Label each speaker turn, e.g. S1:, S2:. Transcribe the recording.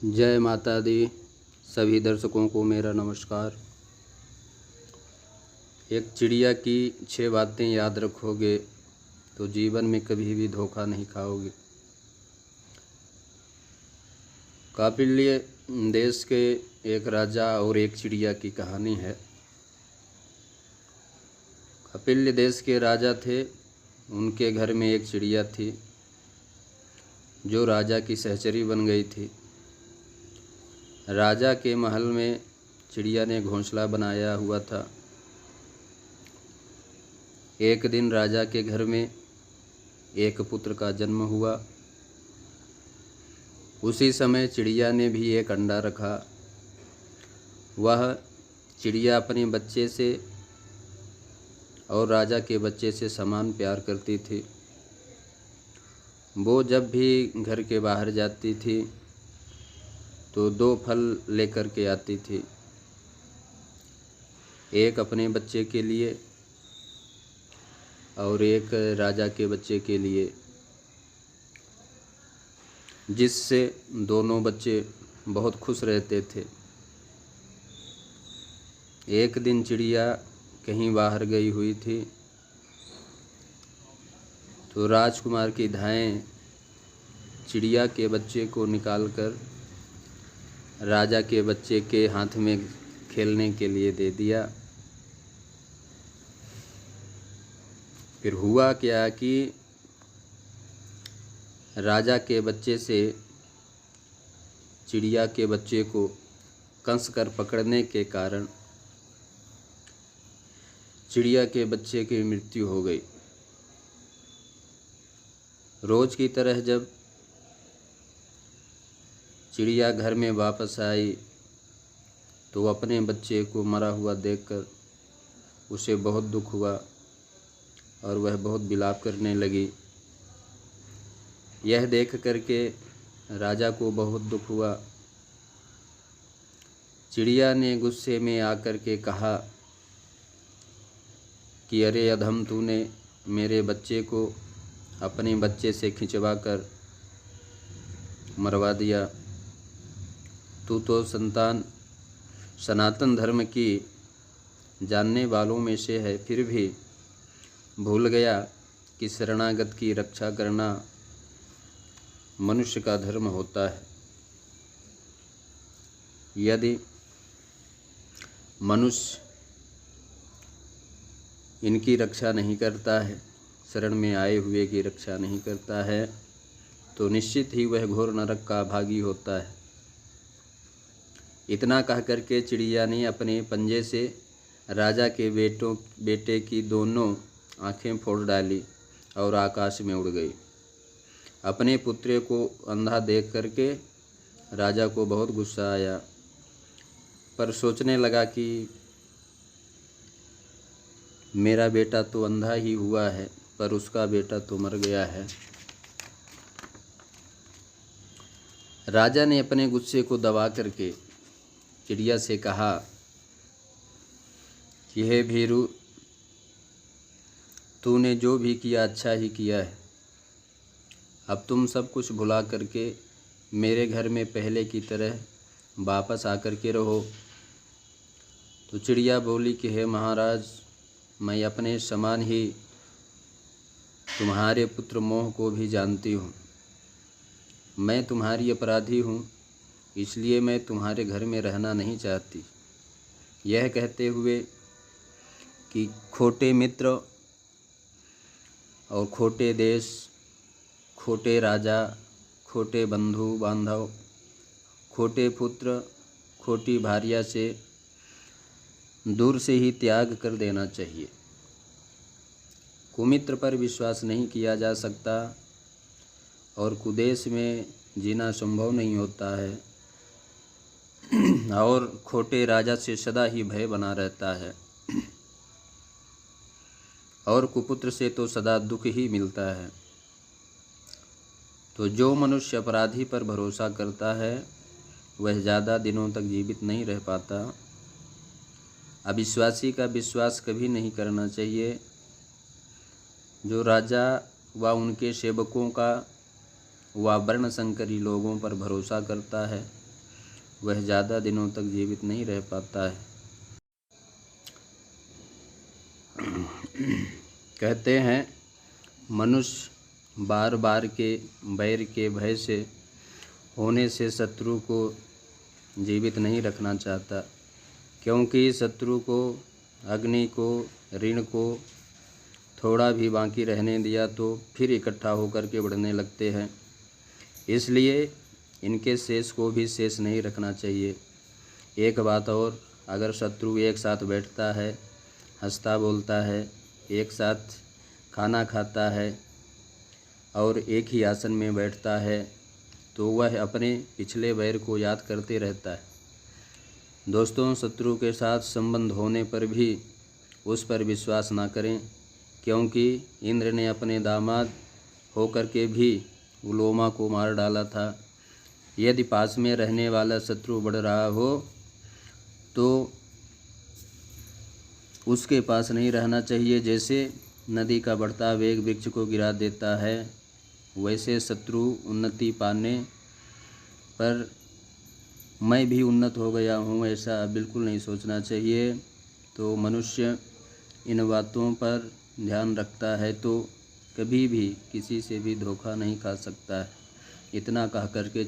S1: जय माता दी। सभी दर्शकों को मेरा नमस्कार। एक चिड़िया की 6 बातें याद रखोगे तो जीवन में कभी भी धोखा नहीं खाओगे। कापिल्य देश के एक राजा और एक चिड़िया की कहानी है। कापिल्य देश के राजा थे। उनके घर में एक चिड़िया थी जो राजा की सहचरी बन गई थी। राजा के महल में चिड़िया ने घोंसला बनाया हुआ था। एक दिन राजा के घर में एक पुत्र का जन्म हुआ। उसी समय चिड़िया ने भी एक अंडा रखा। वह चिड़िया अपने बच्चे से और राजा के बच्चे से समान प्यार करती थी। वो जब भी घर के बाहर जाती थी तो 2 फल लेकर के आती थी, एक अपने बच्चे के लिए और एक राजा के बच्चे के लिए, जिससे दोनों बच्चे बहुत खुश रहते थे। एक दिन चिड़िया कहीं बाहर गई हुई थी तो राजकुमार की धाएं चिड़िया के बच्चे को निकालकर राजा के बच्चे के हाथ में खेलने के लिए दे दिया। फिर हुआ क्या कि राजा के बच्चे से चिड़िया के बच्चे को कसकर पकड़ने के कारण चिड़िया के बच्चे की मृत्यु हो गई। रोज की तरह जब चिड़िया घर में वापस आई तो अपने बच्चे को मरा हुआ देखकर उसे बहुत दुख हुआ और वह बहुत विलाप करने लगी। यह देख करके राजा को बहुत दुख हुआ। चिड़िया ने गुस्से में आकर के कहा कि अरे अधम, तूने मेरे बच्चे को अपने बच्चे से खिंचवा कर मरवा दिया। तू तो सनातन धर्म की जानने वालों में से है, फिर भी भूल गया कि शरणागत की रक्षा करना मनुष्य का धर्म होता है। यदि मनुष्य इनकी रक्षा नहीं करता है, शरण में आए हुए की रक्षा नहीं करता है, तो निश्चित ही वह घोर नरक का भागी होता है। इतना कह करके चिड़िया ने अपने पंजे से राजा के बेटे की दोनों आंखें फोड़ डाली और आकाश में उड़ गई। अपने पुत्र को अंधा देख करके राजा को बहुत गुस्सा आया, पर सोचने लगा कि मेरा बेटा तो अंधा ही हुआ है, पर उसका बेटा तो मर गया है। राजा ने अपने गुस्से को दबा करके चिड़िया से कहा कि हे भीरू, तूने जो भी किया अच्छा ही किया है। अब तुम सब कुछ भुला करके मेरे घर में पहले की तरह वापस आकर के रहो। तो चिड़िया बोली कि हे महाराज, मैं अपने समान ही तुम्हारे पुत्र मोह को भी जानती हूँ। मैं तुम्हारी अपराधी हूँ, इसलिए मैं तुम्हारे घर में रहना नहीं चाहती। यह कहते हुए कि खोटे मित्र और खोटे देश, खोटे राजा, खोटे बंधु बांधव, खोटे पुत्र, खोटी भार्या से दूर से ही त्याग कर देना चाहिए। कुमित्र पर विश्वास नहीं किया जा सकता और कुदेश में जीना संभव नहीं होता है और खोटे राजा से सदा ही भय बना रहता है और कुपुत्र से तो सदा दुख ही मिलता है। तो जो मनुष्य अपराधी पर भरोसा करता है वह ज़्यादा दिनों तक जीवित नहीं रह पाता। अविश्वासी का विश्वास कभी नहीं करना चाहिए। जो राजा व उनके सेवकों का व वर्णशंकरी लोगों पर भरोसा करता है वह ज़्यादा दिनों तक जीवित नहीं रह पाता है। कहते हैं मनुष्य बार बार के बैर के भय से होने से शत्रु को जीवित नहीं रखना चाहता, क्योंकि शत्रु को, अग्नि को, ऋण को थोड़ा भी बाकी रहने दिया तो फिर इकट्ठा होकर के बढ़ने लगते हैं। इसलिए इनके शेष को भी शेष नहीं रखना चाहिए। एक बात और, अगर शत्रु एक साथ बैठता है, हंसता बोलता है, एक साथ खाना खाता है और एक ही आसन में बैठता है, तो वह अपने पिछले वैर को याद करते रहता है। दोस्तों, शत्रु के साथ संबंध होने पर भी उस पर विश्वास ना करें, क्योंकि इंद्र ने अपने दामाद होकर के भी उलोमा को मार डाला था। यदि पास में रहने वाला शत्रु बढ़ रहा हो तो उसके पास नहीं रहना चाहिए। जैसे नदी का बढ़ता वेग वृक्ष को गिरा देता है, वैसे शत्रु उन्नति पाने पर मैं भी उन्नत हो गया हूँ ऐसा बिल्कुल नहीं सोचना चाहिए। तो मनुष्य इन बातों पर ध्यान रखता है तो कभी भी किसी से भी धोखा नहीं खा सकता है। इतना कह करके